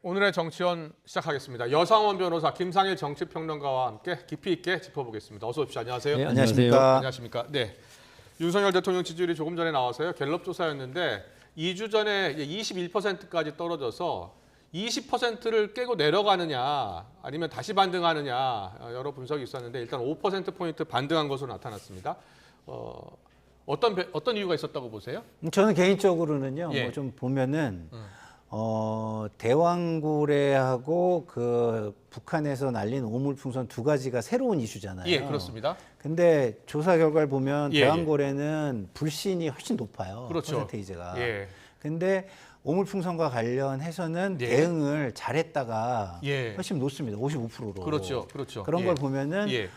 오늘의 정치원 시작하겠습니다. 여상원 변호사, 김상일 정치평론가와 함께 깊이 있게 짚어보겠습니다. 어서 오십시오. 안녕하세요. 네, 안녕하십니까. 안녕하십니까. 네. 윤석열 대통령 지지율이 조금 전에 나와서요. 갤럽 조사였는데 2주 전에 21%까지 떨어져서 20%를 깨고 내려가느냐 아니면 다시 반등하느냐 여러 분석이 있었는데 일단 5%포인트 반등한 것으로 나타났습니다. 어떤 이유가 있었다고 보세요? 저는 개인적으로는요, 예. 뭐 좀 보면은 대왕고래하고 그 북한에서 날린 오물풍선 두 가지가 새로운 이슈잖아요. 예, 그렇습니다. 근데 조사 결과를 보면 예, 대왕고래는 불신이 훨씬 높아요. 그렇죠. 퍼센테이지가. 예. 근데 오물풍선과 관련해서는 예. 대응을 잘했다가 예. 훨씬 높습니다. 55%로. 그렇죠. 그렇죠. 그런 예. 걸 보면은 예.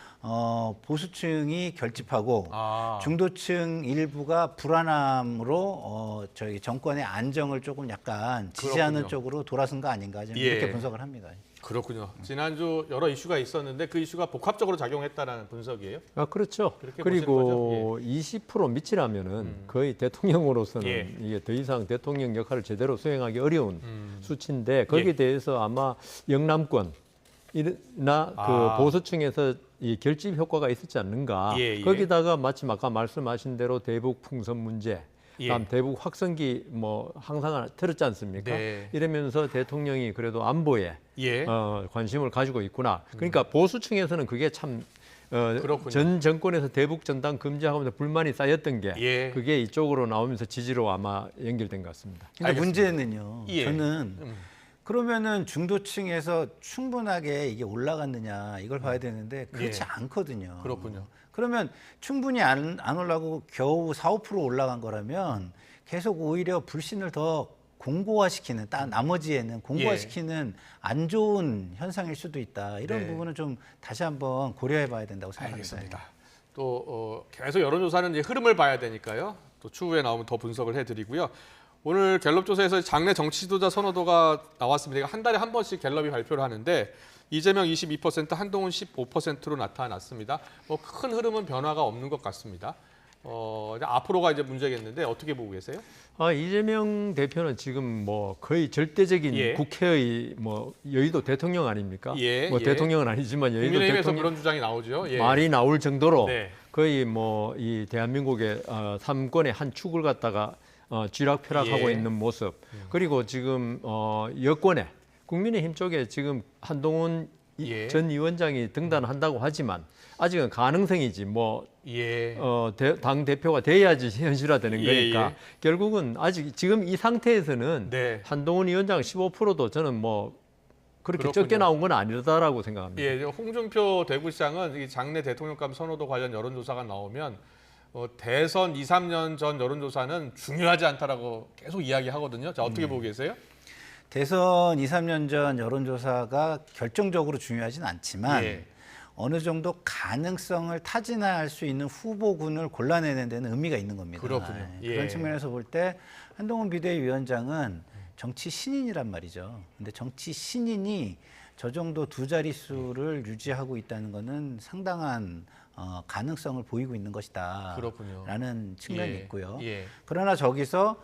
보수층이 결집하고 아. 중도층 일부가 불안함으로 저희 정권의 안정을 조금 약간 지지하는 그렇군요. 쪽으로 돌아선 거 아닌가 저는 예. 이렇게 분석을 합니다. 그렇군요. 지난주 여러 이슈가 있었는데 그 이슈가 복합적으로 작용했다라는 분석이에요. 아, 그렇죠. 그렇게 그리고 20% 밑이라면은 거의 대통령으로서는 예. 이게 더 이상 대통령 역할을 제대로 수행하기 어려운 수치인데 거기에 대해서 아마 영남권이나 아. 그 보수층에서 이 결집 효과가 있었지 않는가. 예, 예. 거기다가 마침 아까 말씀하신 대로 대북 풍선 문제. 예. 다음 대북 확성기 뭐 항상 들었지 않습니까? 네. 이러면서 대통령이 그래도 안보에 예. 관심을 가지고 있구나. 그러니까 보수층에서는 그게 참 그렇군요. 전 정권에서 대북 전단 금지하면서 불만이 쌓였던 게 예. 그게 이쪽으로 나오면서 지지로 아마 연결된 것 같습니다. 근데 알겠습니다. 문제는요. 예. 저는 그러면은 중도층에서 충분하게 이게 올라갔느냐 이걸 봐야 되는데 그렇지 예. 않거든요. 그렇군요. 그러면 충분히 안 올라가고 겨우 4~5% 올라간 거라면 계속 오히려 불신을 더 공고화시키는 나머지에는 공고화시키는 안 좋은 현상일 수도 있다. 이런 네. 부분은 좀 다시 한번 고려해 봐야 된다고 생각합니다. 알겠습니다. 또 계속 여론조사는 이제 흐름을 봐야 되니까요. 또 추후에 나오면 더 분석을 해드리고요. 오늘 갤럽 조사에서 장내 정치 지도자 선호도가 나왔습니다. 한 달에 한 번씩 갤럽이 발표를 하는데 이재명 22%, 한동훈 15%로 나타났습니다. 뭐 큰 흐름은 변화가 없는 것 같습니다. 이제 앞으로가 이제 문제겠는데 어떻게 보고 계세요? 이재명 대표는 지금 뭐 거의 절대적인 예. 국회의 뭐 여의도 대통령 아닙니까? 예, 뭐 예. 대통령은 아니지만 여의도 국민의힘에서 대통령 그런 주장이 나오죠. 예. 말이 나올 정도로 네. 거의 뭐 이 대한민국의 삼권의 한 축을 갖다가 쥐락펴락하고 예. 있는 모습. 그리고 지금 여권에 국민의힘 쪽에 지금 한동훈 예. 전 위원장이 등단한다고 하지만 아직은 가능성이지 뭐 예. 당 대표가 돼야지 현실화되는 예, 거니까 예. 결국은 아직 지금 이 상태에서는 네. 한동훈 위원장 15%도 저는 뭐 그렇게 그렇군요. 적게 나온 건 아니다라고 생각합니다. 예, 홍준표 대구시장은 이 장내 대통령감 선호도 관련 여론조사가 나오면 대선 2, 3년 전 여론조사는 중요하지 않다라고 계속 이야기하거든요. 자, 어떻게 보고 계세요? 대선 2, 3년 전 여론조사가 결정적으로 중요하진 않지만 예. 어느 정도 가능성을 타진할 수 있는 후보군을 골라내는 데는 의미가 있는 겁니다. 그렇군요. 예. 그런 측면에서 볼 때 한동훈 비대위원장은 정치 신인이란 말이죠. 근데 정치 신인이 저 정도 두 자릿수를 유지하고 있다는 것은 상당한 가능성을 보이고 있는 것이다. 그렇군요. 라는 측면이 예. 있고요. 예. 그러나 저기서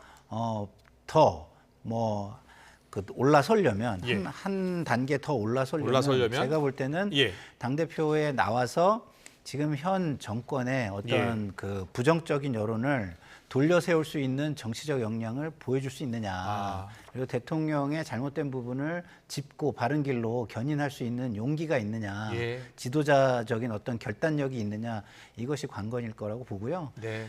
올라서려면 예. 한 단계 더 올라서려면 제가 볼 때는 예. 당대표에 나와서 지금 현 정권의 어떤 그 부정적인 여론을 돌려 세울 수 있는 정치적 역량을 보여줄 수 있느냐. 그리고 대통령의 잘못된 부분을 짚고 바른 길로 견인할 수 있는 용기가 있느냐. 예. 지도자적인 어떤 결단력이 있느냐. 이것이 관건일 거라고 보고요. 네.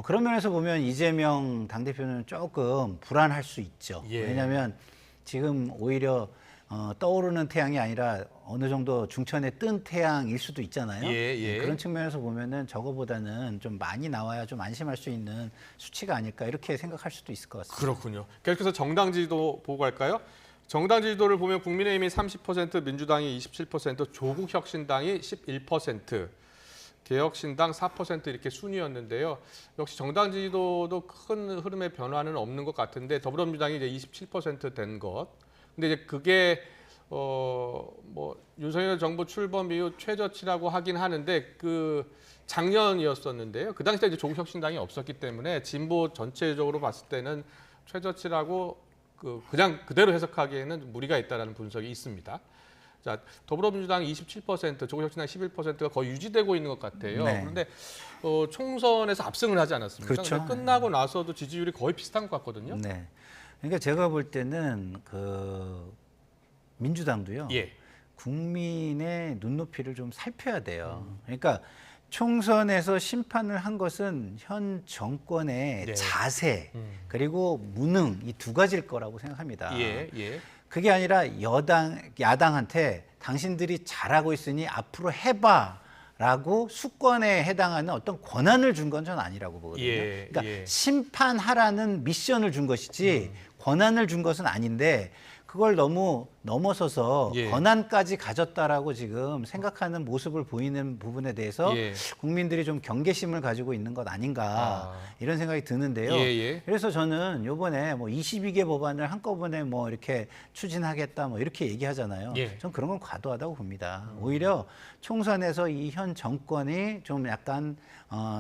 그런 면에서 보면 이재명 당대표는 조금 불안할 수 있죠. 예. 왜냐하면 지금 오히려 떠오르는 태양이 아니라 어느 정도 중천에 뜬 태양일 수도 있잖아요. 예, 예. 그런 측면에서 보면은 저거보다는 좀 많이 나와야 좀 안심할 수 있는 수치가 아닐까 이렇게 생각할 수도 있을 것 같습니다. 그렇군요. 계속해서 정당 지지도 보고 갈까요? 정당 지지도를 보면 국민의힘이 30%, 민주당이 27%, 조국혁신당이 11%, 개혁신당 4% 이렇게 순이었는데요. 역시 정당 지지도도 큰 흐름의 변화는 없는 것 같은데 더불어민주당이 이제 27%된 것. 근데 이제 그게 뭐 윤석열 정부 출범 이후 최저치라고 하긴 하는데 그 작년이었었는데요. 그 당시에 이제 조국혁신당이 없었기 때문에 진보 전체적으로 봤을 때는 최저치라고 그냥 그대로 해석하기에는 무리가 있다라는 분석이 있습니다. 자, 더불어민주당 27%, 조국혁신당 11%가 거의 유지되고 있는 것 같아요. 네. 그런데 총선에서 압승을 하지 않았습니까? 그렇죠. 근데 끝나고 나서도 지지율이 거의 비슷한 것 같거든요. 네. 그러니까 제가 볼 때는 민주당도요. 예. 국민의 눈높이를 좀 살펴야 돼요. 그러니까 총선에서 심판을 한 것은 현 정권의 네. 자세 그리고 무능 이 두 가지일 거라고 생각합니다. 예, 예. 그게 아니라 야당한테 당신들이 잘하고 있으니 앞으로 해봐라고 수권에 해당하는 어떤 권한을 준 건 저는 아니라고 보거든요. 예, 그러니까 예. 심판하라는 미션을 준 것이지 권한을 준 것은 아닌데 그걸 너무 넘어서서 예. 권한까지 가졌다라고 지금 생각하는 모습을 보이는 부분에 대해서 예. 국민들이 좀 경계심을 가지고 있는 것 아닌가 이런 생각이 드는데요. 예, 예. 그래서 저는 요번에 뭐 22개 법안을 한꺼번에 뭐 이렇게 추진하겠다 뭐 이렇게 얘기하잖아요. 예. 전 그런 건 과도하다고 봅니다. 오히려 총선에서 이 현 정권이 좀 약간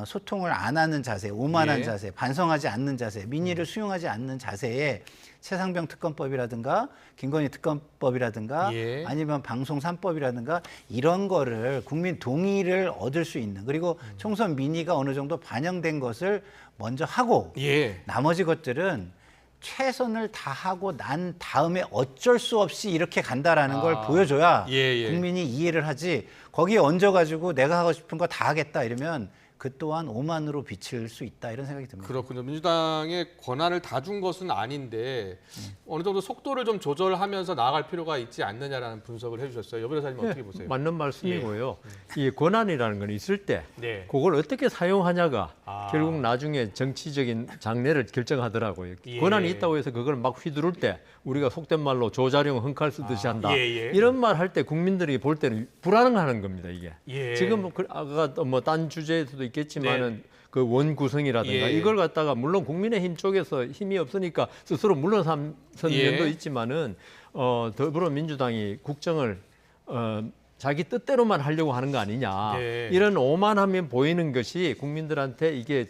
소통을 안 하는 자세, 오만한 예. 자세, 반성하지 않는 자세, 민의를 수용하지 않는 자세에 최상병 특검법이라든가 김건희 특검법이라든가 예. 아니면 방송 3법이라든가 이런 거를 국민 동의를 얻을 수 있는 그리고 총선 민의가 어느 정도 반영된 것을 먼저 하고 예. 나머지 것들은 최선을 다하고 난 다음에 어쩔 수 없이 이렇게 간다라는 걸 보여줘야 예, 예. 국민이 이해를 하지 거기에 얹어가지고 내가 하고 싶은 거 다 하겠다 이러면 그 또한 오만으로 비칠 수 있다 이런 생각이 듭니다. 그렇군요. 민주당의 권한을 다 준 것은 아닌데 어느 정도 속도를 좀 조절하면서 나아갈 필요가 있지 않느냐라는 분석을 해주셨어요. 여 변호사님 어떻게 보세요? 맞는 말씀이고요. 이 권한이라는 건 있을 때 네. 그걸 어떻게 사용하냐가 아. 결국 나중에 정치적인 장래를 결정하더라고요. 예. 권한이 있다고 해서 그걸 막 휘두를 때 우리가 속된 말로 조자룡 헝칼 쓰듯이 한다. 예, 예. 이런 말 할 때 국민들이 볼 때는 불안해하는 겁니다. 이게. 예. 지금 아까 뭐 딴 주제에서도 있겠지만은 그 원구성이라든가 예. 이걸 갖다가 물론 국민의힘 쪽에서 힘이 없으니까 스스로 물러선 예. 면도 있지만은 더불어민주당이 국정을 자기 뜻대로만 하려고 하는 거 아니냐 네. 이런 오만함이 보이는 것이 국민들한테 이게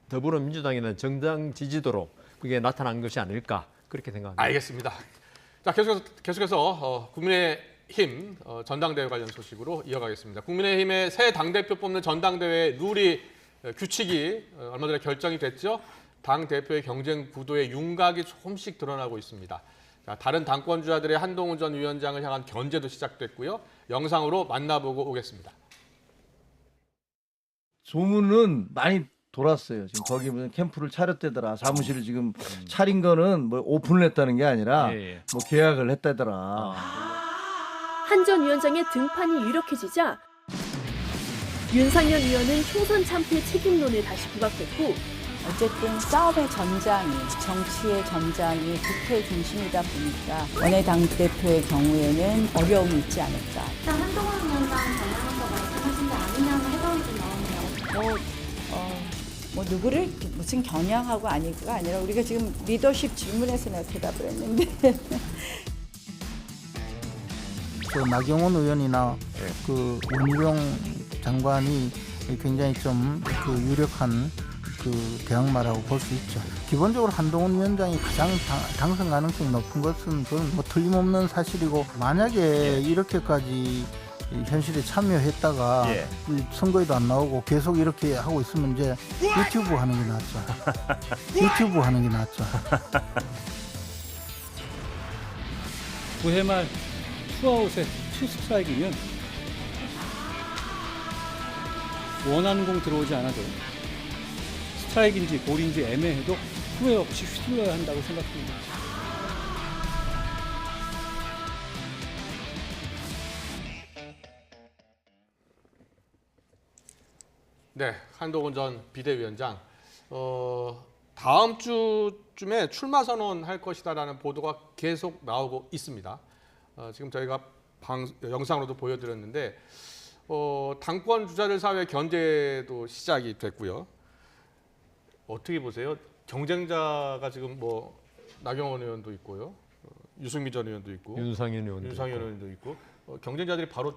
더불어민주당이라는 정당 지지도로 그게 나타난 것이 아닐까 그렇게 생각합니다. 알겠습니다. 자, 계속해서 국민의힘 전당대회 관련 소식으로 이어가겠습니다. 국민의힘의 새 당대표 뽑는 전당대회 룰이 규칙이 얼마 전에 결정이 됐죠. 당 대표의 경쟁 구도의 윤곽이 조금씩 드러나고 있습니다. 자, 다른 당권 주자들의 한동훈 전 위원장을 향한 견제도 시작됐고요. 영상으로 만나보고 오겠습니다. 소문은 많이 돌았어요. 지금 거기 무슨 캠프를 차렸대더라. 사무실을 지금 차린 거는 뭐 오픈을 했다는 게 아니라 뭐 계약을 했다더라. 한 전 위원장의 등판이 유력해지자 윤상현 의원은 총선 참패 책임론에 다시 부각했고 어쨌든 싸움의 전장이 정치의 전장이 국회 중심이다 보니까 원외당 대표의 경우에는 어려움이 있지 않을까. 일단 한동훈 위원장 관련해서 말씀하신 게 아니냐는 해석이 좀 나오네요. 뭐 누구를 무슨 겨냥하고 아니가 아니라 우리가 지금 리더십 질문에서 내가 대답을 했는데 그 나경원 의원이나 그 원희룡 장관이 굉장히 좀 그 유력한 그 대항마라고 볼 수 있죠. 기본적으로 한동훈 위원장이 가장 당선 가능성이 높은 것은 그건 뭐 틀림없는 사실이고 만약에 이렇게까지 현실에 참여했다가 선거에도 안 나오고 계속 이렇게 하고 있으면 이제 유튜브 하는 게 낫죠. 유튜브 하는 게 낫죠. 9회 말 투아웃에 투스트라이크면 원하는 공 들어오지 않아도 스트라이크인지 볼인지 애매해도 후회 없이 휘둘러야 한다고 생각합니다. 네, 한동훈 전 비대위원장 다음 주쯤에 출마 선언할 것이다라는 보도가 계속 나오고 있습니다. 지금 저희가 영상으로도 보여드렸는데 당권 주자들 사회 견제도 시작이 됐고요. 어떻게 보세요? 경쟁자가 지금 뭐 나경원 의원도 있고요. 유승민 전 의원도 있고 윤상현 의원도 윤상현 있고. 의원도 있고 경쟁자들이 바로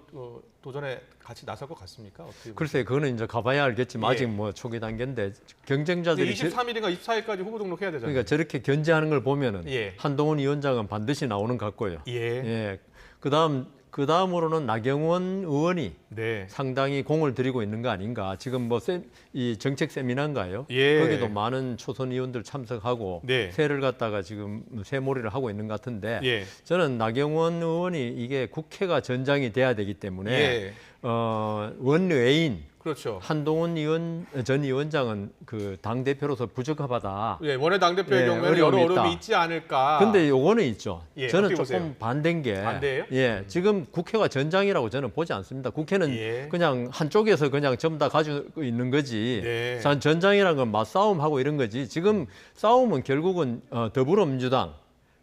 도전에 같이 나설 것 같습니까? 어떻게 글쎄 그거는 이제 가봐야 알겠지만 예. 아직 뭐 초기 단계인데 경쟁자들이 23일인가 24일까지 후보 등록해야 되잖아요. 그러니까 저렇게 견제하는 걸 보면은 예. 한동훈 위원장은 반드시 나오는 것 같고요. 예. 예. 그다음으로는 나경원 의원이 네. 상당히 공을 들이고 있는 거 아닌가. 지금 뭐 이 정책 세미나인가요? 예. 거기도 많은 초선 의원들 참석하고 네. 새를 갖다가 지금 새몰이를 하고 있는 것 같은데 예. 저는 나경원 의원이 이게 국회가 전장이 돼야 되기 때문에 예. 원외인 그렇죠. 한동훈 전 위원장은 그 당 대표로서 부적합하다. 예, 원외 당대표의 예, 경우에는 여러 어려움이 어려움이 있다. 있지 않을까. 근데 요거는 있죠. 예, 저는 어떻게 조금 보세요? 반대인 게 반대예요? 예, 지금 국회가 전장이라고 저는 보지 않습니다. 국회는 예. 그냥 한쪽에서 그냥 전부 다 가지고 있는 거지. 네. 전장이라는 건 맞싸움하고 이런 거지. 지금 싸움은 결국은 더불어민주당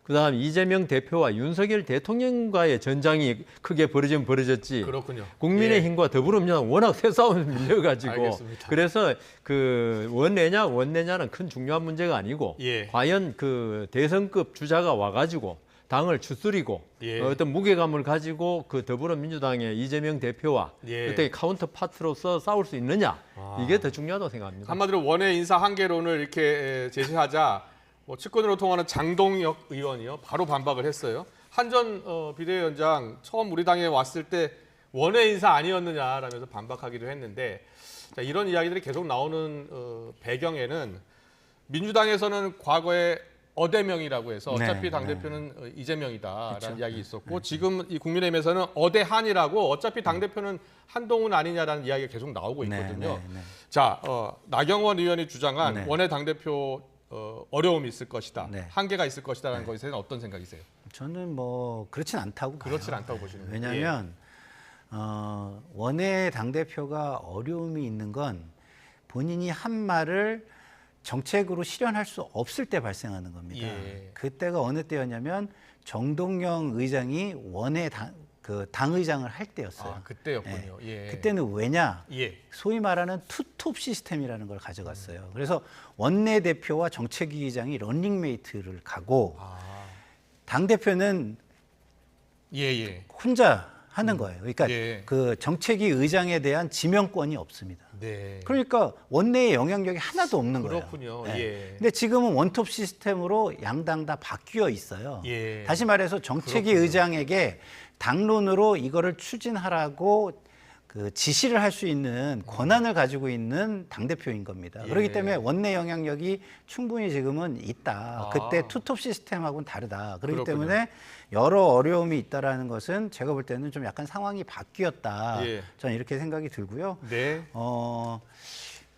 그다음 이재명 대표와 윤석열 대통령과의 전장이 크게 벌어졌지. 그렇군요. 국민의힘과 더불어민주당 워낙 새 싸움에 밀려가지고 알겠습니다. 그래서 그 원내냐는 큰 중요한 문제가 아니고 예. 과연 그 대선급 주자가 와가지고 당을 추스리고 예. 어떤 무게감을 가지고 그 더불어민주당의 이재명 대표와 예. 그때 카운터 파트로서 싸울 수 있느냐 이게 더 중요하다고 생각합니다. 한마디로 원외 인사 한계론을 이렇게 제시하자 측근으로 통하는 장동혁 의원이요 바로 반박을 했어요. 한전 비대위원장 처음 우리 당에 왔을 때 원외 인사 아니었느냐라면서 반박하기도 했는데 자, 이런 이야기들이 계속 나오는 배경에는 민주당에서는 과거에 어대명이라고 해서 어차피 네, 당대표는 이재명이다라는 그렇죠. 이야기 있었고 지금 이 국민의힘에서는 어대한이라고 어차피 당대표는 한동훈 아니냐라는 이야기가 계속 나오고 있거든요. 네. 자, 나경원 의원이 주장한 네. 원외 당대표 어려움이 있을 것이다. 네. 한계가 있을 것이다라는 것에 대해서 어떤 생각이세요? 저는 뭐 그렇진 않다고 봐요. 그렇진 않다고 보시는 거예요. 왜냐하면 원외 당대표가 어려움이 있는 건 본인이 한 말을 정책으로 실현할 수 없을 때 발생하는 겁니다. 예. 그때가 어느 때였냐면 정동영 의장이 원외 당의장을 할 때였어요. 아, 그때였군요. 예. 그때는 왜냐? 예. 소위 말하는 투톱 시스템이라는 걸 가져갔어요. 그래서 원내대표와 정책위의장이 런닝메이트를 가고 당대표는 예. 혼자 하는 거예요. 그러니까 예. 그 정책위 의장에 대한 지명권이 없습니다. 네. 그러니까 원내의 영향력이 하나도 없는 그렇군요. 거예요. 예. 근데 지금은 원톱 시스템으로 양당 다 바뀌어 있어요. 예. 다시 말해서 정책위 그렇군요. 의장에게 당론으로 이거를 추진하라고 그 지시를 할 수 있는 권한을 가지고 있는 당대표인 겁니다. 예. 그렇기 때문에 원내 영향력이 충분히 지금은 있다. 아. 그때 투톱 시스템하고는 다르다. 그렇기 그렇군요. 때문에 여러 어려움이 있다라는 것은 제가 볼 때는 좀 약간 상황이 바뀌었다. 예. 저는 이렇게 생각이 들고요. 네.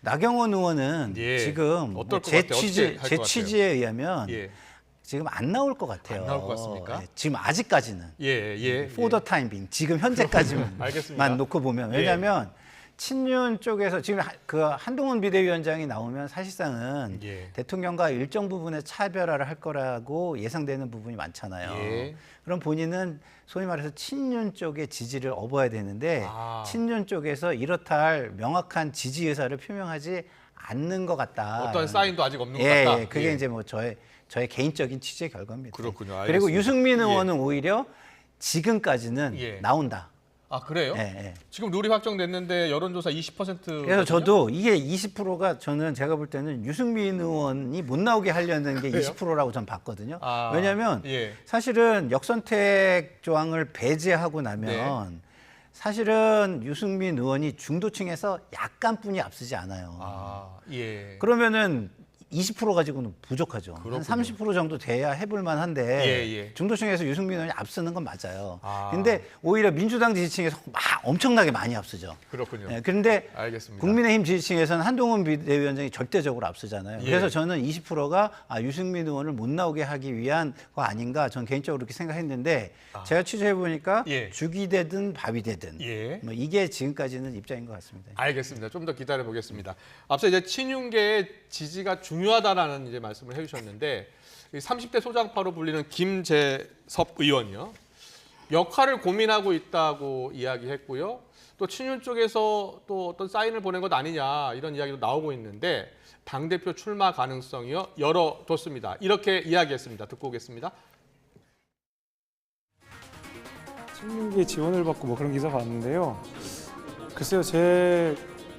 나경원 의원은 예. 지금 어떨 것 제 같아요? 취지 어떻게 할것 제 같아요? 취지에 의하면 예. 지금 안 나올 것 같아요. 안 나올 것 같습니까? 지금 아직까지는. 예. for the time being 지금 현재까지만 알겠습니다. 놓고 보면 왜냐하면 친윤 쪽에서 지금 그 한동훈 비대위원장이 나오면 사실상은 예. 대통령과 일정 부분의 차별화를 할 거라고 예상되는 부분이 많잖아요. 예. 그럼 본인은 소위 말해서 친윤 쪽의 지지를 얻어야 되는데 친윤 쪽에서 이렇다 할 명확한 지지 의사를 표명하지 않는 것 같다. 어떤 사인도 아직 없는 것 같다. 예, 그게 예. 이제 뭐 저의 개인적인 취재의 결과입니다. 그렇군요. 그리고 알겠습니다. 유승민 의원은 오히려 지금까지는 예. 나온다. 아, 그래요? 예. 지금 룰이 확정됐는데 여론조사 20%. 그래서 저도 이게 20%가 저는 제가 볼 때는 유승민 의원이 못 나오게 하려는 게 그래요? 20%라고 전 봤거든요. 아, 왜냐하면 예. 사실은 역선택 조항을 배제하고 나면 네. 사실은 유승민 의원이 중도층에서 약간뿐이 앞서지 않아요. 아, 예. 그러면은 20% 가지고는 부족하죠. 그렇군요. 한 30% 정도 돼야 해볼 만한데 예. 중도층에서 유승민 의원이 앞서는 건 맞아요. 아. 근데 오히려 민주당 지지층에서 막 엄청나게 많이 앞서죠. 그렇군요. 그런데 알겠습니다. 국민의힘 지지층에서는 한동훈 비대위원장이 절대적으로 앞서잖아요. 예. 그래서 저는 20%가 유승민 의원을 못 나오게 하기 위한 거 아닌가 저는 개인적으로 그렇게 생각했는데 제가 취재해 보니까 예. 죽이 되든 밥이 되든 예. 뭐 이게 지금까지는 입장인 것 같습니다. 알겠습니다. 좀 더 기다려 보겠습니다. 앞서 이제 친윤계의 지지가 중요하다라는 이제 말씀을 해주셨는데 30대 소장파로 불리는 김재섭 의원이요 역할을 고민하고 있다고 이야기했고요. 또 친윤 쪽에서 또 어떤 사인을 보낸 것 아니냐 이런 이야기도 나오고 있는데 당대표 출마 가능성이요 열어뒀습니다. 이렇게 이야기했습니다. 듣고 오겠습니다. 친윤계 지원을 받고 뭐 그런 기사가 왔는데요. 글쎄요, 제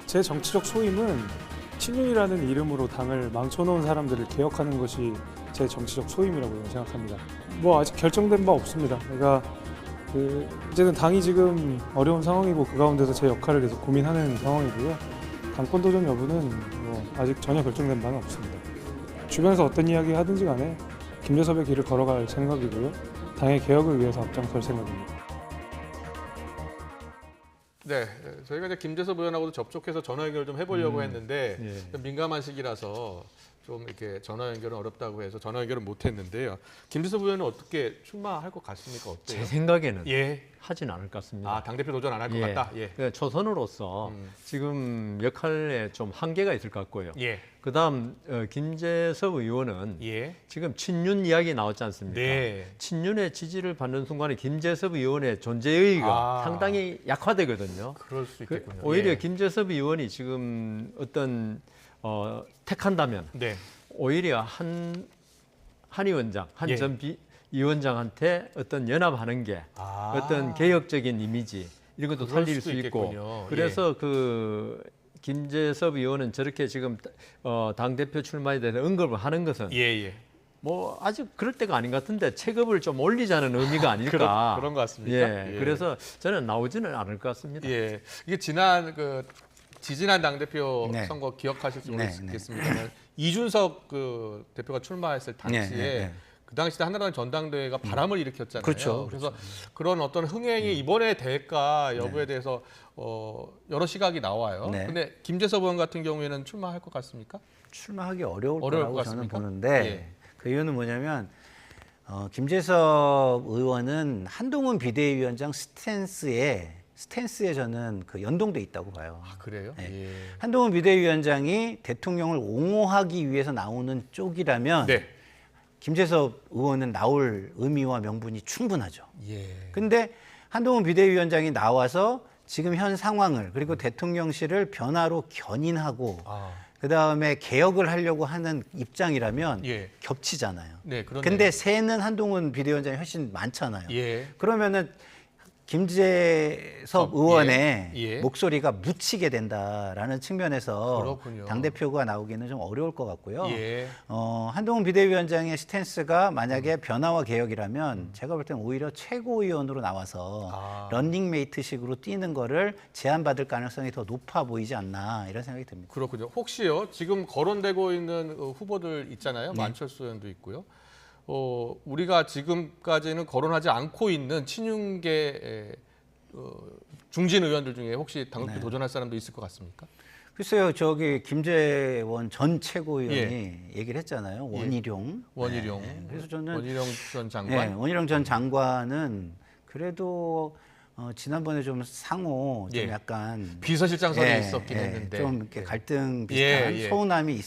정치적 소임은 친윤이라는 이름으로 당을 망쳐놓은 사람들을 개혁하는 것이 제 정치적 소임이라고 생각합니다. 뭐 아직 결정된 바 없습니다. 그러니까 어쨌든 당이 지금 어려운 상황이고 그 가운데서 제 역할을 계속 고민하는 상황이고요. 당권 도전 여부는 뭐 아직 전혀 결정된 바는 없습니다. 주변에서 어떤 이야기 하든지 간에 김재섭의 길을 걸어갈 생각이고요. 당의 개혁을 위해서 앞장설 생각입니다. 네, 저희가 이제 김재섭 의원하고도 접촉해서 전화 연결을 좀 해보려고 했는데 예. 좀 민감한 시기라서 좀 이렇게 전화 연결은 어렵다고 해서 전화 연결은 못했는데요. 김재섭 의원은 어떻게 출마할 것 같습니까? 어때요? 제 생각에는 예. 하진 않을 것 같습니다. 아, 당대표 도전 안 할 것 예. 같다? 예. 그러니까 초선으로서 지금 역할에 좀 한계가 있을 것 같고요. 예. 그다음 김재섭 의원은 예. 지금 친윤 이야기 나왔지 않습니까? 네. 친윤의 지지를 받는 순간에 김재섭 의원의 존재 의의가 상당히 약화되거든요. 그럴 수 있겠군요. 오히려 예. 김재섭 의원이 지금 어떤 택한다면 네. 오히려 한 위원장, 한 전 위원장한테 어떤 연합하는 게 어떤 개혁적인 이미지 이런 것도 그럴 살릴 수도 수 있고 있겠군요. 그래서 그 김재섭 의원은 저렇게 지금 당 대표 출마에 대해서 언급을 하는 것은 예. 뭐 아직 그럴 때가 아닌 것 같은데 체급을 좀 올리자는 의미가 아닐까. 그런 것 같습니까? 예. 예. 그래서 저는 나오지는 않을 것 같습니다. 예. 이게 지난 지지난 당대표 네. 선거 기억하실지 네, 모르겠습니다만 이준석 그 대표가 출마했을 당시에 네. 그 당시 때 한나라당 전당대회가 바람을 일으켰잖아요. 그렇죠. 그래서 그런 어떤 흥행이 이번에 될까 여부에 대해서 여러 시각이 나와요. 네. 근데 김재섭 의원 같은 경우에는 출마할 것 같습니까? 출마하기 어려울 어려울 거라고 것 저는 같습니까? 보는데 예. 그 이유는 뭐냐면 김재섭 의원은 한동훈 비대위원장 스탠스에 저는 그 연동돼 있다고 봐요. 아, 그래요? 네. 예. 한동훈 비대위원장이 대통령을 옹호하기 위해서 나오는 쪽이라면 네. 김재섭 의원은 나올 의미와 명분이 충분하죠. 예. 근데 한동훈 비대위원장이 나와서 지금 현 상황을 그리고 대통령실을 변화로 견인하고 그다음에 개혁을 하려고 하는 입장이라면 예. 겹치잖아요. 네, 그런데 근데 새는 한동훈 비대위원장이 훨씬 많잖아요. 예. 그러면은 김재섭 의원의 예. 목소리가 묻히게 된다라는 측면에서 그렇군요. 당대표가 나오기는 좀 어려울 것 같고요. 예. 한동훈 비대위원장의 스탠스가 만약에 변화와 개혁이라면 제가 볼 때는 오히려 최고위원으로 나와서 런닝메이트식으로 뛰는 거를 제안받을 가능성이 더 높아 보이지 않나 이런 생각이 듭니다. 그렇군요. 혹시요 지금 거론되고 있는 후보들 있잖아요. 네. 만철수 의원도 있고요. 우리가 지금까지는 거론하지 않고 있는 친윤계 중진 의원들 중에 혹시 당대표 네. 도전할 사람도 있을 것 같습니까? 글쎄요, 저기 김재원 전 최고위원이 얘기를 했잖아요. 원희룡. 원희룡. 네. 그래서 저는 원희룡 전 장관. 네, 원희룡 전 장관은 그래도 지난번에 좀 상호 좀 예. 약간 비서실장선이 있었긴 했는데 좀 이렇게 갈등 비슷한 서운함이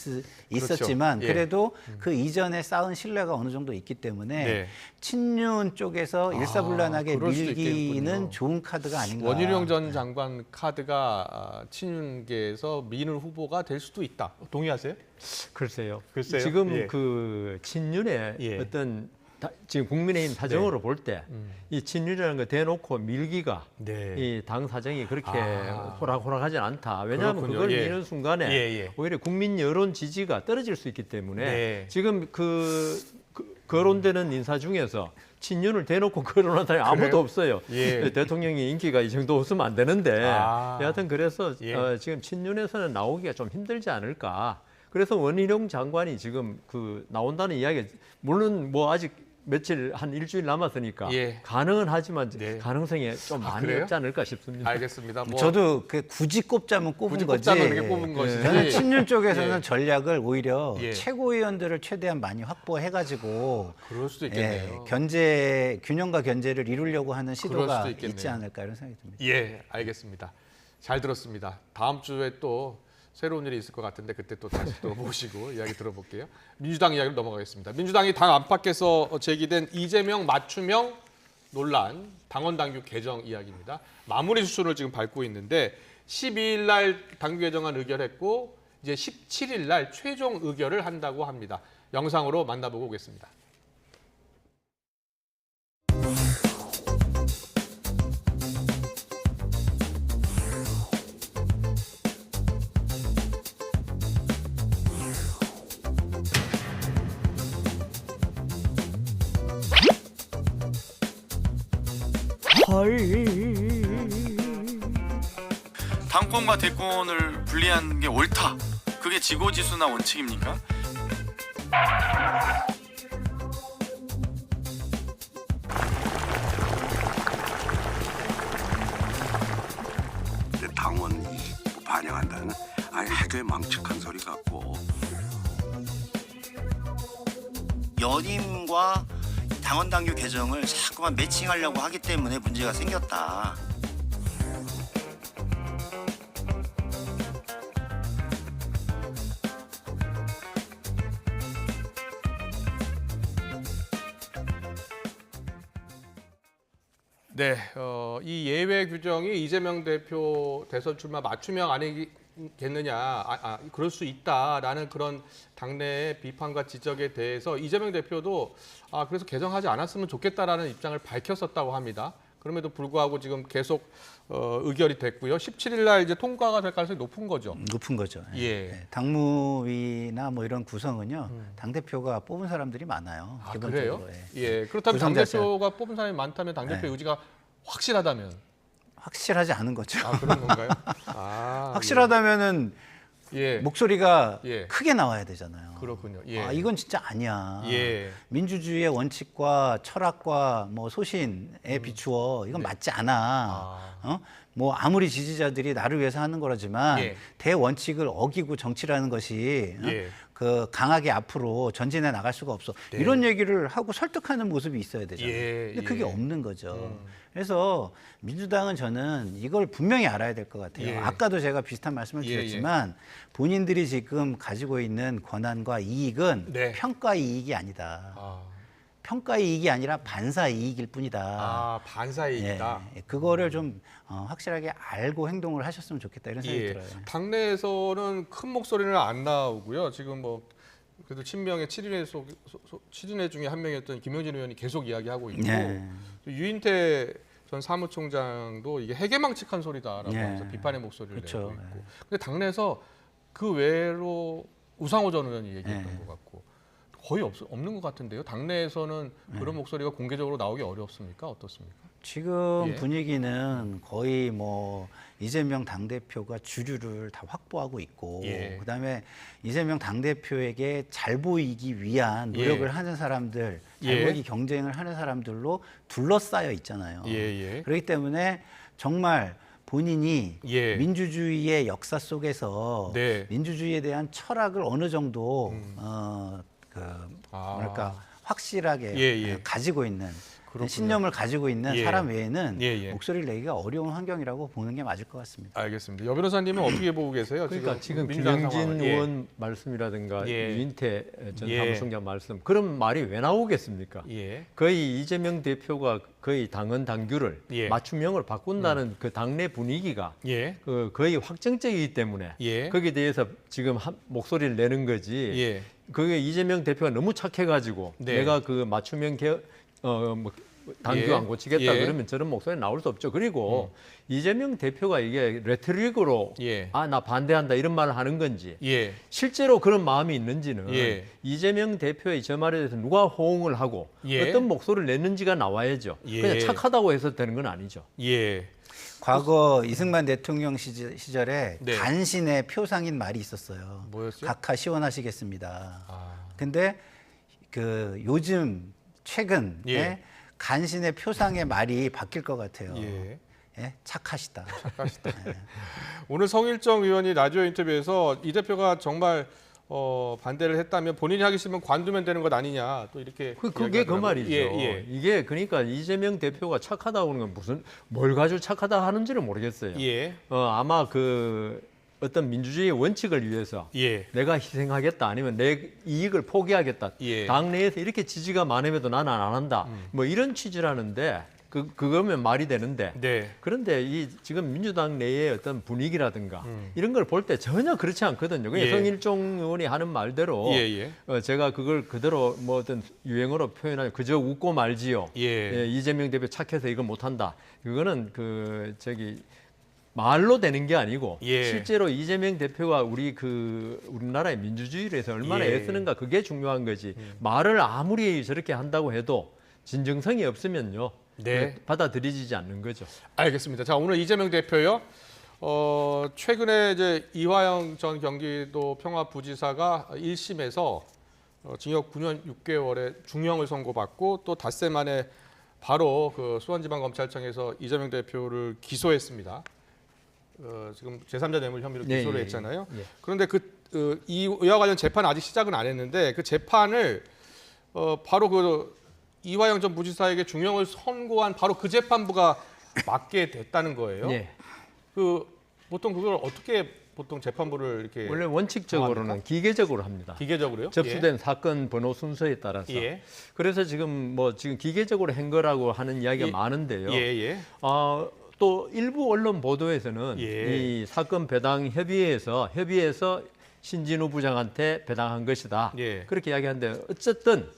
있었지만 그렇죠. 그래도 그 이전에 쌓은 신뢰가 어느 정도 있기 때문에 네. 친윤 쪽에서 일사불란하게 그럴 수도 밀기는 있겠군요. 좋은 카드가 아닌가. 원희룡 전 장관 카드가 친윤계에서 미는 후보가 될 수도 있다. 동의하세요? 글쎄요. 글쎄요? 지금 예. 그 친윤의 예. 어떤 지금 국민의힘 사정으로 볼 때 이 친윤이라는 거 대놓고 밀기가 네. 이 당 사정이 그렇게 호락호락하지 않다. 왜냐하면 그렇군요. 그걸 예. 미는 순간에 예. 오히려 국민 여론 지지가 떨어질 수 있기 때문에 네. 지금 거론되는 인사 중에서 친윤을 대놓고 거론한 사람이 아무도 없어요. 예. 대통령이 인기가 이 정도 없으면 안 되는데 여하튼 그래서 예. 지금 친윤에서는 나오기가 좀 힘들지 않을까. 그래서 원희룡 장관이 지금 나온다는 이야기 물론 뭐 아직 며칠 한 일주일 남았으니까 예. 가능은 하지만 네. 가능성이 좀 많이 그래요? 없지 않을까 싶습니다. 알겠습니다. 뭐 저도 그 굳이 꼽자면 꼽은 굳이 거지. 꼽자면 그렇게 뽑은 것이지. 저는 친윤 쪽에서는 예. 전략을 오히려 예. 최고위원들을 최대한 많이 확보해가지고 그럴 수도 있겠네요. 균형과 견제를 이루려고 하는 그럴 시도가 수도 있겠네요. 있지 않을까 이런 생각이 듭니다. 예, 알겠습니다. 잘 들었습니다. 다음 주에 또 새로운 일이 있을 것 같은데 그때 또 다시 또 모시고 이야기 들어볼게요. 민주당 이야기로 넘어가겠습니다. 민주당이 당 안팎에서 제기된 이재명 맞춤형 논란, 당원 당규 개정 이야기입니다. 마무리 수순을 지금 밟고 있는데 12일 날 당규 개정안 의결했고 이제 17일 날 최종 의결을 한다고 합니다. 영상으로 만나보고 오겠습니다. 당권과 대권을 분리하는 게 옳다. 그게 지고지순화 원칙입니까? 당원 반영한다는 아예 하도에 망측한 소리 같고 연임과 당원 당규 개정을 자꾸만 매칭하려고 하기 때문에 문제가 생겼다. 네, 이 예외 규정이 이재명 대표 대선 출마 맞춤형 아니겠느냐, 그럴 수 있다라는 그런 당내의 비판과 지적에 대해서 이재명 대표도 그래서 개정하지 않았으면 좋겠다라는 입장을 밝혔었다고 합니다. 그럼에도 불구하고 지금 계속 의결이 됐고요. 17일 날 이제 통과가 될 가능성이 높은 거죠. 높은 거죠. 예. 네. 당무위나 뭐 이런 구성은요, 당 대표가 뽑은 사람들이 많아요. 기본적으로. 그래요? 예. 그렇다면 당 구성 자체가. 대표가 뽑은 사람이 많다면 당 대표의 의지가 확실하다면 확실하지 않은 거죠. 그런 건가요? 확실하다면은 예. 목소리가 예. 크게 나와야 되잖아요. 그렇군요. 예. 이건 진짜 아니야. 예. 민주주의의 원칙과 철학과 뭐 소신에 비추어 이건 맞지 않아. 뭐 아무리 지지자들이 나를 위해서 하는 거라지만 예. 대원칙을 어기고 정치라는 것이 예. 그 강하게 앞으로 전진해 나갈 수가 없어. 네. 이런 얘기를 하고 설득하는 모습이 있어야 되잖아요. 예. 근데 그게 없는 거죠. 그래서 민주당은 저는 이걸 분명히 알아야 될 것 같아요. 예. 아까도 제가 비슷한 말씀을 드렸지만 본인들이 지금 가지고 있는 권한과 이익은 네. 평가 이익이 아니다. 평가 이익이 아니라 반사 이익일 뿐이다. 반사 이익이다. 예, 그거를 좀 확실하게 알고 행동을 하셨으면 좋겠다 이런 생각이 들어요. 당내에서는 큰 목소리는 안 나오고요. 지금 뭐 그래도 친명의 7인회 중에 한 명이었던 김영진 의원이 계속 이야기하고 있고 유인태 전 사무총장도 이게 해괴망측한 소리다라고 하면서 비판의 목소리를 내고 있고. 근데 당내에서 그 외로 우상호 전 의원이 얘기했던 것 같고 거의 없는 것 같은데요. 당내에서는 그런 목소리가 공개적으로 나오기 어렵습니까? 어떻습니까? 지금 분위기는 거의 뭐 이재명 당대표가 주류를 다 확보하고 있고 그다음에 이재명 당대표에게 잘 보이기 위한 노력을 하는 사람들, 잘 보이기 경쟁을 하는 사람들로 둘러싸여 있잖아요. 그렇기 때문에 정말 본인이 민주주의의 역사 속에서 민주주의에 대한 철학을 어느 정도 뭐랄까 확실하게 가지고 있는 신념을 가지고 있는 사람 외에는 목소리를 내기가 어려운 환경이라고 보는 게 맞을 것 같습니다. 알겠습니다. 여 변호사님은 어떻게 보고 계세요? 그러니까 지금 김영진 의원 말씀이라든가 유인태 전 사무총장 말씀 그런 말이 왜 나오겠습니까? 거의 이재명 대표가 거의 당헌 당규를 맞춤형으로 바꾼다는 그 당내 분위기가 거의 확정적이기 때문에 거기에 대해서 지금 목소리를 내는 거지. 그게 이재명 대표가 너무 착해가지고 내가 그 맞춤형 당규 안 고치겠다 그러면 저런 목소리 나올 수 없죠. 그리고 이재명 대표가 이게 레토릭으로 나 반대한다 이런 말을 하는 건지 실제로 그런 마음이 있는지는 이재명 대표의 저 말에 대해서 누가 호응을 하고 어떤 목소리를 냈는지가 나와야죠. 그냥 착하다고 해서 되는 건 아니죠. 과거 이승만 대통령 시절에 간신의 표상인 말이 있었어요. 뭐였어요? 각하 시원하시겠습니다. 근데 그 요즘 최근에 간신의 표상의 말이 바뀔 것 같아요. 착하시다. 오늘 성일정 의원이 라디오 인터뷰에서 이 대표가 정말 반대를 했다면 본인이 하기 싫으면 관두면 되는 것 아니냐 또 이렇게 그게 그 말이죠. 이게 그러니까 이재명 대표가 착하다고 하는 건 무슨 뭘 가지고 착하다 하는지를 모르겠어요. 아마 그 어떤 민주주의의 원칙을 위해서 내가 희생하겠다 아니면 내 이익을 포기하겠다. 당내에서 이렇게 지지가 많음에도 나는 안 한다. 뭐 이런 취지라는데 그거면 말이 되는데 그런데 이 지금 민주당 내의 어떤 분위기라든가 이런 걸 볼 때 전혀 그렇지 않거든요. 그냥 성일종 의원이 하는 말대로 제가 그걸 그대로 뭐 어떤 유행어로 표현하면 그저 웃고 말지요. 이재명 대표 착해서 이걸 못한다. 그거는 말로 되는 게 아니고 실제로 이재명 대표가 우리나라의 민주주의를 해서 얼마나 애쓰는가 그게 중요한 거지. 말을 아무리 저렇게 한다고 해도 진정성이 없으면요. 네. 받아들여지지 않는 거죠. 알겠습니다. 자, 오늘 이재명 대표요. 최근에 이제 이화영 전 경기도 평화부지사가 1심에서 징역 9년 6개월의 중형을 선고받고 또 닷새 만에 바로 그 수원지방검찰청에서 이재명 대표를 기소했습니다. 지금 제3자 뇌물 혐의로 기소를 했잖아요. 그런데 이와 관련 재판은 아직 시작은 안 했는데 그 재판을 바로 그 이화영 전 부지사에게 중형을 선고한 바로 그 재판부가 맡게 됐다는 거예요. 보통 그걸 어떻게 보통 재판부를 이렇게 원래 원칙적으로는 정합니까? 기계적으로 합니다. 기계적으로요? 접수된 사건 번호 순서에 따라서. 그래서 지금 기계적으로 한 거라고 하는 이야기가 많은데요. 또 일부 언론 보도에서는 이 사건 배당 협의회에서 신진우 부장한테 배당한 것이다. 그렇게 이야기하는데 어쨌든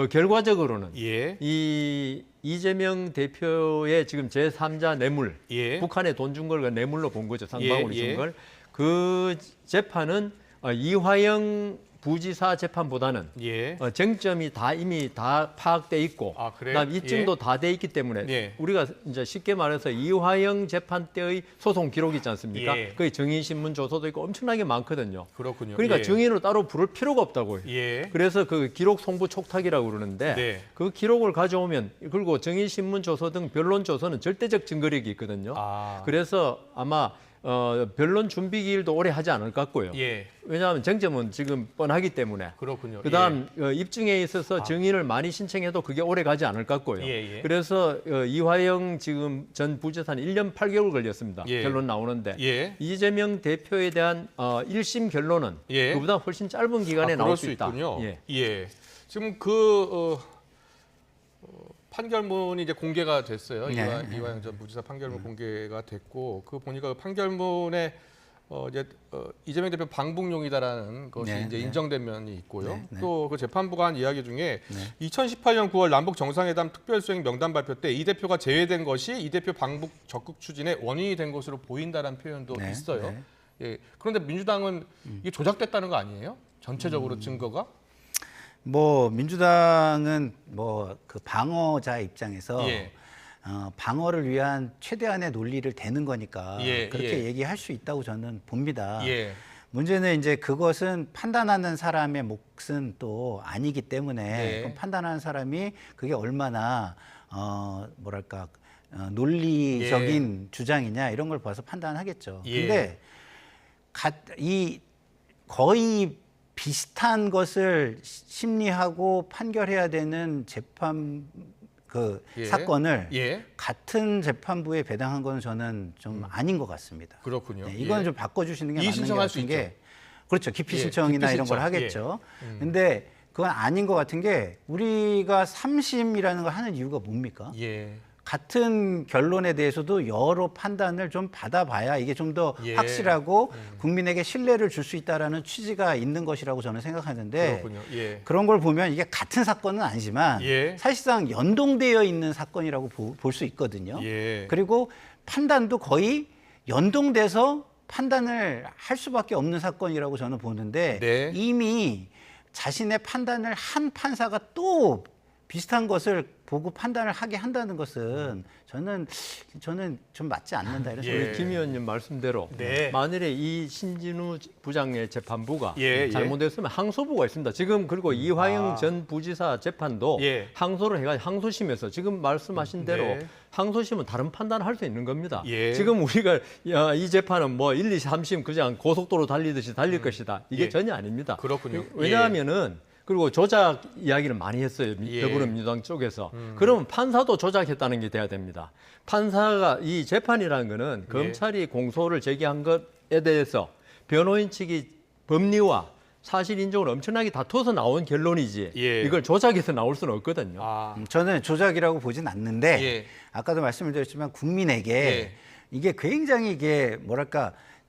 결과적으로는 이 이재명 대표의 지금 제3자 뇌물, 북한에 돈 준 걸 뇌물로 본 거죠. 상방울이 준 걸. 그 재판은 이화영 부지사 재판보다는 쟁점이 이미 다 파악돼 있고 그다음 입증도 다 돼 있기 때문에 우리가 이제 쉽게 말해서 이화영 재판 때의 소송 기록이 있지 않습니까? 거의 증인신문 조서도 있고 엄청나게 많거든요. 그렇군요. 그러니까 증인으로 따로 부를 필요가 없다고요. 그래서 그 기록 송부 촉탁이라고 그러는데 그 기록을 가져오면 그리고 증인신문 조서 등 변론 조서는 절대적 증거력이 있거든요. 그래서 아마 변론 준비 기일도 오래 하지 않을 것 같고요. 왜냐하면 쟁점은 지금 뻔하기 때문에. 그렇군요. 그다음 입증에 있어서 증인을 많이 신청해도 그게 오래 가지 않을 것 같고요. 그래서 이화영 지금 전 부지사는 1년 8개월 걸렸습니다. 결론 나오는데 이재명 대표에 대한 1심 결론은 그보다 훨씬 짧은 기간에 나올 수 있다. 있군요. 지금 판결문이 이제 공개가 됐어요. 이화영 전 부지사 판결문 공개가 됐고 그 보니까 판결문에 이재명 대표 방북용이다라는 것이 이제 인정된 면이 있고요. 또 그 재판부가 한 이야기 중에 2018년 9월 남북 정상회담 특별수행 명단 발표 때 이 대표가 제외된 것이 이 대표 방북 적극 추진의 원인이 된 것으로 보인다라는 표현도 있어요. 그런데 민주당은 이게 조작됐다는 거 아니에요? 전체적으로 증거가? 민주당은 그 방어자 입장에서 방어를 위한 최대한의 논리를 대는 거니까 그렇게 얘기할 수 있다고 저는 봅니다. 문제는 이제 그것은 판단하는 사람의 몫은 또 아니기 때문에 그럼 판단하는 사람이 그게 얼마나 논리적인 주장이냐 이런 걸 봐서 판단하겠죠. 근데 거의 비슷한 것을 심리하고 판결해야 되는 재판 사건을 같은 재판부에 배당한 건 저는 좀 아닌 것 같습니다. 그렇군요. 이건 좀 바꿔주시는 게 맞는 것 같은 게 그렇죠. 기피 신청이나 기피 이런 걸 신청. 하겠죠. 근데 그건 아닌 것 같은 게 우리가 3심이라는 걸 하는 이유가 뭡니까? 같은 결론에 대해서도 여러 판단을 좀 받아봐야 이게 좀 더 확실하고 국민에게 신뢰를 줄 수 있다라는 취지가 있는 것이라고 저는 생각하는데 그런 걸 보면 이게 같은 사건은 아니지만 사실상 연동되어 있는 사건이라고 볼 수 있거든요. 그리고 판단도 거의 연동돼서 판단을 할 수밖에 없는 사건이라고 저는 보는데 이미 자신의 판단을 한 판사가 또 비슷한 것을 보고 판단을 하게 한다는 것은 저는 좀 맞지 않는다 이런 생각이 우리 김 의원님 말씀대로 만일에 이 신진우 부장의 재판부가 잘못했으면 항소부가 있습니다. 지금 그리고 이화영 전 부지사 재판도 항소를 해가지고 항소심에서 지금 말씀하신 대로 항소심은 다른 판단을 할 수 있는 겁니다. 지금 우리가 이 재판은 1, 2, 3심 그냥 고속도로 달리듯이 달릴 것이다. 이게 전혀 아닙니다. 그렇군요. 왜냐하면은 그리고 조작 이야기를 많이 했어요. 더불어민주당 쪽에서. 그러면 판사도 조작했다는 게 돼야 됩니다. 판사가 이 재판이라는 거는 검찰이 공소를 제기한 것에 대해서 변호인 측이 법리와 사실 인정을 엄청나게 다투어서 나온 결론이지 이걸 조작해서 나올 수는 없거든요. 저는 조작이라고 보진 않는데 아까도 말씀을 드렸지만 국민에게 이게 굉장히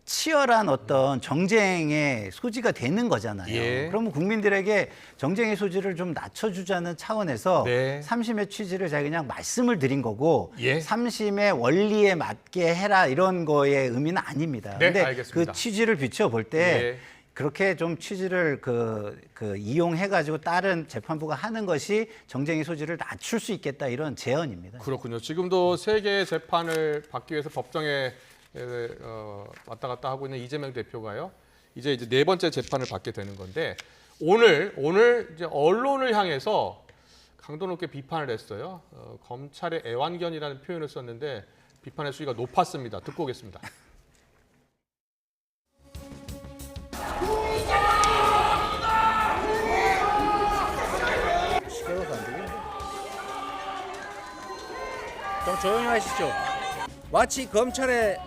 치열한 어떤 정쟁의 소지가 되는 거잖아요. 그러면 국민들에게 정쟁의 소지를 좀 낮춰주자는 차원에서 3심의 취지를 제가 그냥 말씀을 드린 거고 3심의 원리에 맞게 해라 이런 거의 의미는 아닙니다. 근데 알겠습니다. 그 취지를 비춰볼 때 그렇게 좀 취지를 이용해가지고 다른 재판부가 하는 것이 정쟁의 소지를 낮출 수 있겠다 이런 제언입니다. 그렇군요. 지금도 3개의 재판을 받기 위해서 법정에 왔다 갔다 하고 있는 이재명 대표가요. 이제 4번째 재판을 받게 되는 건데 오늘 이제 언론을 향해서 강도 높게 비판을 했어요. 검찰의 애완견이라는 표현을 썼는데 비판의 수위가 높았습니다. 듣고 오겠습니다. 시끄러워서 안 되겠네. 좀 조용히 하시죠. 마치 검찰의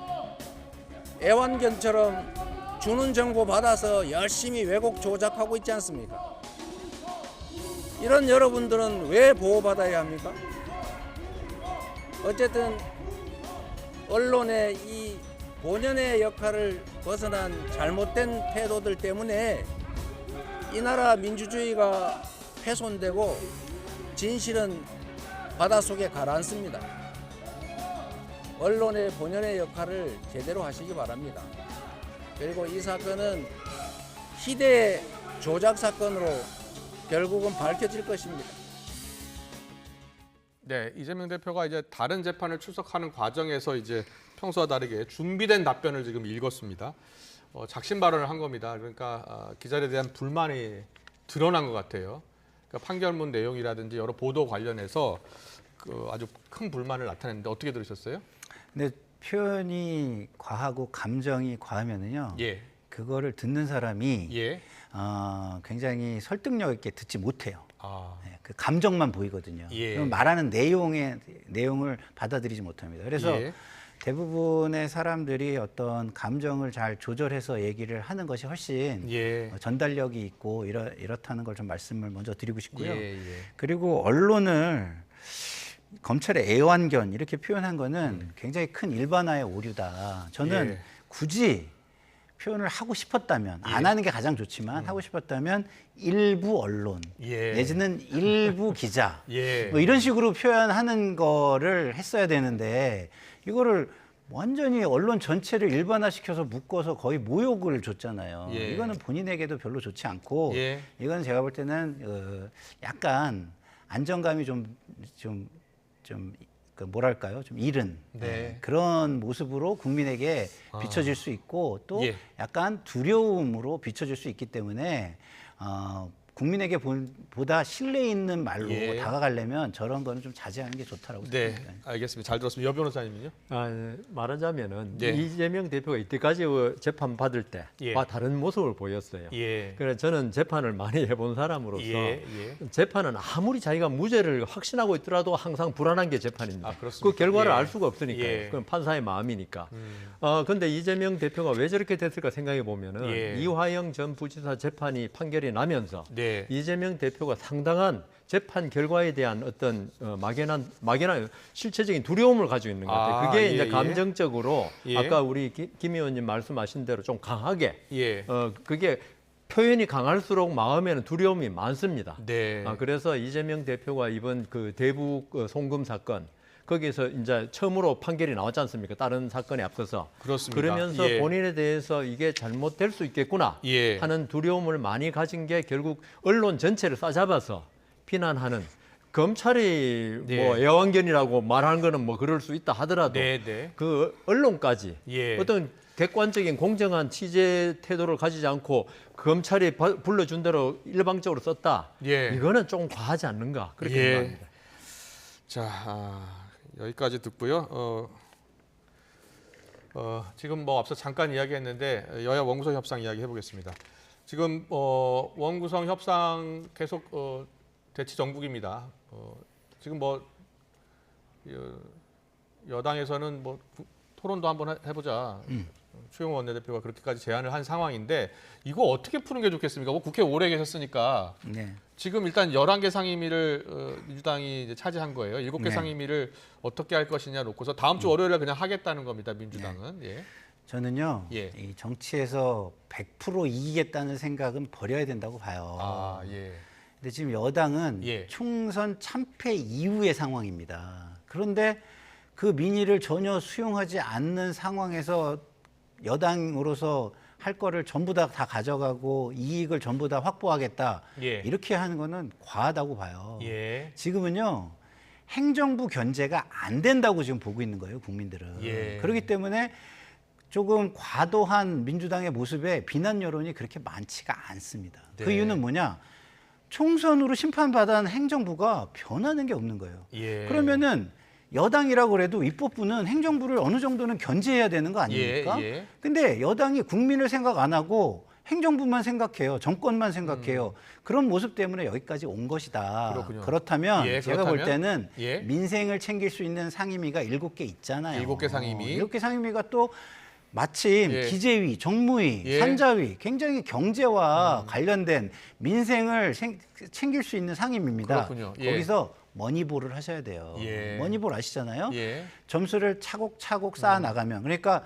애완견처럼 주는 정보 받아서 열심히 왜곡 조작하고 있지 않습니까? 이런 여러분들은 왜 보호받아야 합니까? 어쨌든 언론의 이 본연의 역할을 벗어난 잘못된 태도들 때문에 이 나라 민주주의가 훼손되고 진실은 바닷속에 가라앉습니다. 언론의 본연의 역할을 제대로 하시기 바랍니다. 그리고 이 사건은 희대의 조작 사건으로 결국은 밝혀질 것입니다. 네, 이재명 대표가 이제 다른 재판을 출석하는 과정에서 이제 평소와 다르게 준비된 답변을 지금 읽었습니다. 작심 발언을 한 겁니다. 그러니까 기자들에 대한 불만이 드러난 것 같아요. 그러니까 판결문 내용이라든지 여러 보도 관련해서 아주 큰 불만을 나타냈는데 어떻게 들으셨어요? 근데 표현이 과하고 감정이 과하면은요. 예. 그거를 듣는 사람이 예. 굉장히 설득력 있게 듣지 못해요. 아. 네, 그 감정만 보이거든요. 예. 그럼 말하는 내용을 받아들이지 못합니다. 그래서 예. 대부분의 사람들이 어떤 감정을 잘 조절해서 얘기를 하는 것이 훨씬 예. 전달력이 있고 이렇다는 걸 좀 말씀을 먼저 드리고 싶고요. 예, 예. 그리고 언론을 검찰의 애완견 이렇게 표현한 거는 굉장히 큰 일반화의 오류다. 저는 예. 굳이 표현을 하고 싶었다면 안 하는 게 가장 좋지만 하고 싶었다면 일부 언론 내지는 일부 기자 뭐 이런 식으로 표현하는 거를 했어야 되는데 이거를 완전히 언론 전체를 일반화시켜서 묶어서 거의 모욕을 줬잖아요. 이거는 본인에게도 별로 좋지 않고 이거는 제가 볼 때는 약간 안정감이 좀 뭐랄까요? 좀 잃은 그런 모습으로 국민에게 비춰질 수 있고 또 약간 두려움으로 비춰질 수 있기 때문에 국민에게 보다 신뢰 있는 말로 다가가려면 저런 거는 좀 자제하는 게 좋다라고 생각합니다. 네, 알겠습니다. 잘 들었습니다. 여 변호사님은요? 말하자면은 이재명 대표가 이때까지 재판 받을 때와 다른 모습을 보였어요. 그래서 저는 재판을 많이 해본 사람으로서 재판은 아무리 자기가 무죄를 확신하고 있더라도 항상 불안한 게 재판입니다. 그 결과를 알 수가 없으니까요. 그건 판사의 마음이니까. 그런데 이재명 대표가 왜 저렇게 됐을까 생각해 보면은 이화영 전 부지사 재판이 판결이 나면서 이재명 대표가 상당한 재판 결과에 대한 어떤 막연한 실체적인 두려움을 가지고 있는 것 같아요. 그게 이제 감정적으로 아까 우리 김 의원님 말씀하신 대로 좀 강하게 그게 표현이 강할수록 마음에는 두려움이 많습니다. 그래서 이재명 대표가 이번 그 대북 송금 사건 거기에서 이제 처음으로 판결이 나왔지 않습니까? 다른 사건에 앞서서. 그렇습니다. 그러면서 본인에 대해서 이게 잘못될 수 있겠구나 하는 두려움을 많이 가진 게 결국 언론 전체를 싸잡아서 비난하는 검찰이 뭐 애완견이라고 말하는 거는 뭐 그럴 수 있다 하더라도 그 언론까지 어떤 객관적인 공정한 취재 태도를 가지지 않고 검찰이 불러준 대로 일방적으로 썼다. 이거는 조금 과하지 않는가 그렇게 생각합니다. 자, 여기까지 듣고요. 지금 뭐 앞서 잠깐 이야기했는데 여야 원구성 협상 이야기 해보겠습니다. 지금 원구성 협상 계속 대치 정국입니다. 지금 뭐 여당에서는 뭐 토론도 한번 해보자. 추영호 원내대표가 그렇게까지 제안을 한 상황인데 이거 어떻게 푸는 게 좋겠습니까? 뭐 국회 오래 계셨으니까 지금 일단 11개 상임위를 민주당이 이제 차지한 거예요. 7개 상임위를 어떻게 할 것이냐 놓고서 다음 주 월요일에 그냥 하겠다는 겁니다. 민주당은. 저는요. 이 정치에서 100% 이기겠다는 생각은 버려야 된다고 봐요. 근데 지금 여당은 총선 참패 이후의 상황입니다. 그런데 그 민의를 전혀 수용하지 않는 상황에서 여당으로서 할 거를 전부 다 가져가고 이익을 전부 다 확보하겠다. 예. 이렇게 하는 거는 과하다고 봐요. 예. 지금은요. 행정부 견제가 안 된다고 지금 보고 있는 거예요, 국민들은. 예. 그렇기 때문에 조금 과도한 민주당의 모습에 비난 여론이 그렇게 많지가 않습니다. 네. 그 이유는 뭐냐? 총선으로 심판받은 행정부가 변하는 게 없는 거예요. 예. 그러면은 여당이라고 그래도 입법부는 행정부를 어느 정도는 견제해야 되는 거 아닙니까? 예. 근데 여당이 국민을 생각 안 하고 행정부만 생각해요. 정권만 생각해요. 그런 모습 때문에 여기까지 온 것이다. 그렇군요. 그렇다면 예, 제가 볼 때는 예. 민생을 챙길 수 있는 상임위가 7개 있잖아요. 7개 상임위. 7개 상임위가 또 마침 예. 기재위, 정무위, 예. 산자위 굉장히 경제와 관련된 민생을 챙길 수 있는 상임위입니다. 그렇군요. 예. 거기서 머니볼을 하셔야 돼요. 예. 머니볼 아시잖아요. 예. 점수를 차곡차곡 쌓아 나가면 그러니까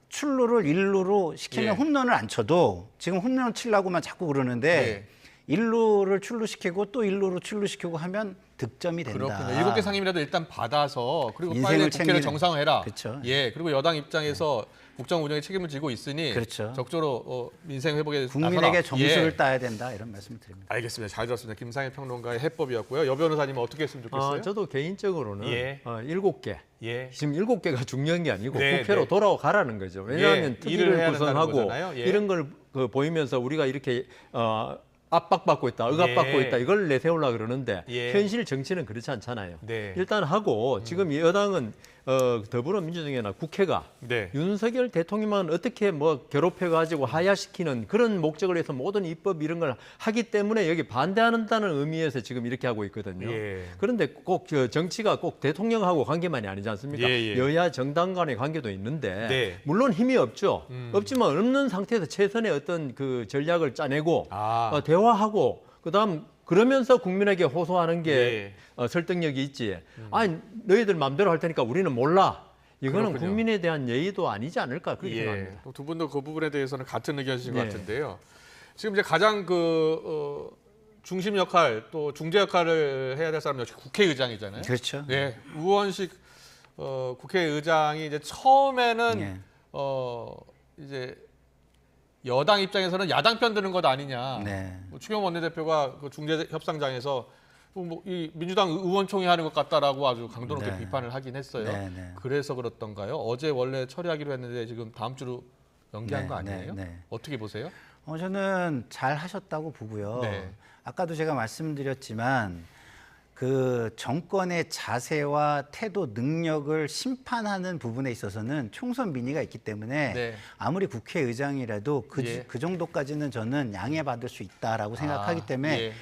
출루를 1루로 시키면 예. 홈런을 안 쳐도 지금 홈런 치려고만 자꾸 그러는데 1루를 출루시키고 또 1루로 출루시키고 하면 득점이 된다. 그렇군요. 7개 상임이라도 일단 받아서 그리고 빨리 인생을 국회를 챙기는- 정상화해라. 그렇죠. 예. 그리고 여당 입장에서 국정 운영에 책임을 지고 있으니 그렇죠. 적절로 민생 회복에 국민에게 나서라. 점수를 예. 따야 된다 이런 말씀을 드립니다. 알겠습니다. 잘 들었습니다. 김상일 평론가의 해법이었고요. 여 변호사님은 어떻게 했으면 좋겠어요? 저도 개인적으로는 예. 7개. 예. 지금 7개가 중요한 게 아니고 네, 국회로 네. 돌아가라는 거죠. 왜냐하면 예, 특위를 일을 해야 된다는 구성하고 거잖아요. 예. 이런 걸 보이면서 우리가 이렇게 압박받고 있다, 억압받고 예. 있다 이걸 내세우려고 그러는데 예. 현실 정치는 그렇지 않잖아요. 네. 일단 하고 지금 여당은 더불어민주당이나 국회가 네. 윤석열 대통령만 어떻게 괴롭혀가지고 하야시키는 그런 목적을 해서 모든 입법 이런 걸 하기 때문에 여기 반대한다는 의미에서 지금 이렇게 하고 있거든요. 예. 그런데 꼭 정치가 꼭 대통령하고 관계만이 아니지 않습니까? 예. 여야 정당 간의 관계도 있는데 네. 물론 힘이 없죠. 없지만 없는 상태에서 최선의 어떤 그 전략을 짜내고 대화하고 그다음 그러면서 국민에게 호소하는 게 설득력이 있지. 아니 너희들 마음대로 할 테니까 우리는 몰라. 이거는 그렇군요. 국민에 대한 예의도 아니지 않을까 그렇게 생각합니다. 두 분도 그 부분에 대해서는 같은 의견이신 것 예. 같은데요. 지금 이제 가장 중심 역할 또 중재 역할을 해야 될 사람 역시 국회의장이잖아요. 그렇죠. 네, 우원식 국회의장이 이제 처음에는 이제 여당 입장에서는 야당 편 드는 것 아니냐. 네. 추경호 원내대표가 그 중재 협상장에서 이 민주당 의원총회 하는 것 같다라고 아주 강도 높게 네. 비판을 하긴 했어요. 네, 네. 그래서 그렇던가요? 어제 원래 처리하기로 했는데 지금 다음 주로 연기한 네, 거 아니에요? 네. 어떻게 보세요? 저는 잘 하셨다고 보고요. 네. 아까도 제가 말씀드렸지만 그 정권의 자세와 태도, 능력을 심판하는 부분에 있어서는 총선 민의가 있기 때문에 네. 아무리 국회의장이라도 예. 그 정도까지는 저는 양해받을 수 있다라고 생각하기 때문에 예.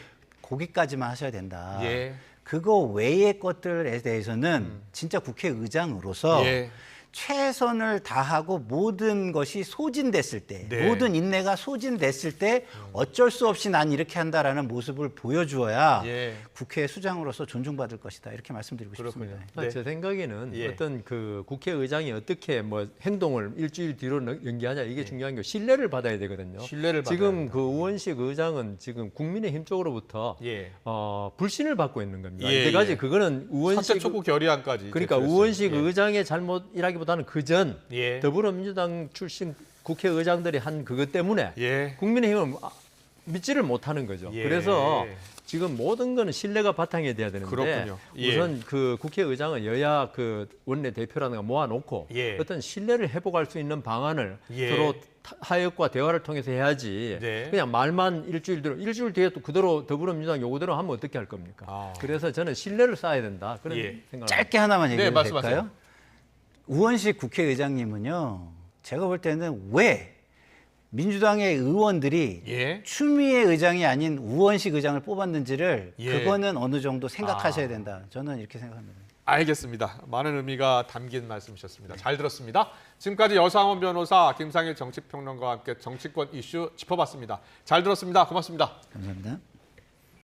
거기까지만 하셔야 된다. 예. 그거 외의 것들에 대해서는 진짜 국회의장으로서 예. 최선을 다하고 모든 것이 소진됐을 때, 네. 모든 인내가 소진됐을 때 어쩔 수 없이 난 이렇게 한다라는 모습을 보여주어야 예. 국회 수장으로서 존중받을 것이다. 이렇게 말씀드리고 싶습니다. 네. 제 생각에는 예. 어떤 그 국회의장이 어떻게 행동을 일주일 뒤로 연기하냐 이게 중요한 게 신뢰를 받아야 되거든요. 신뢰를 받아야 지금 된다. 그 우원식 의장은 지금 국민의힘 쪽으로부터 예. 불신을 받고 있는 겁니다. 예, 이때까지 예. 그거는 우원식 사퇴 촉구 결의안까지 그러니까 제출했어요. 우원식 예. 의장의 잘못이라기보다는 그전 예. 더불어민주당 출신 국회의장들이 한 그것 때문에 예. 국민의힘은 믿지를 못하는 거죠. 예. 그래서 지금 모든 거는 신뢰가 바탕이 돼야 되는데 그렇군요. 예. 우선 그 국회의장은 여야 그 원내 대표라든가 모아놓고 예. 어떤 신뢰를 회복할 수 있는 방안을 예. 서로 타협과 대화를 통해서 해야지 네. 그냥 말만 일주일 뒤에 또 그대로 더불어민주당 요구대로 하면 어떻게 할 겁니까? 그래서 저는 신뢰를 쌓아야 된다 그런 예. 생각을 짧게 하나만 네, 얘기해도 말씀하세요. 될까요? 우원식 국회의장님은요. 제가 볼 때는 왜 민주당의 의원들이 예. 추미애 의장이 아닌 우원식 의장을 뽑았는지를 예. 그거는 어느 정도 생각하셔야 된다. 저는 이렇게 생각합니다. 알겠습니다. 많은 의미가 담긴 말씀이셨습니다. 잘 들었습니다. 지금까지 여상원 변호사, 김상일 정치평론가와 함께 정치권 이슈 짚어봤습니다. 잘 들었습니다. 고맙습니다. 감사합니다.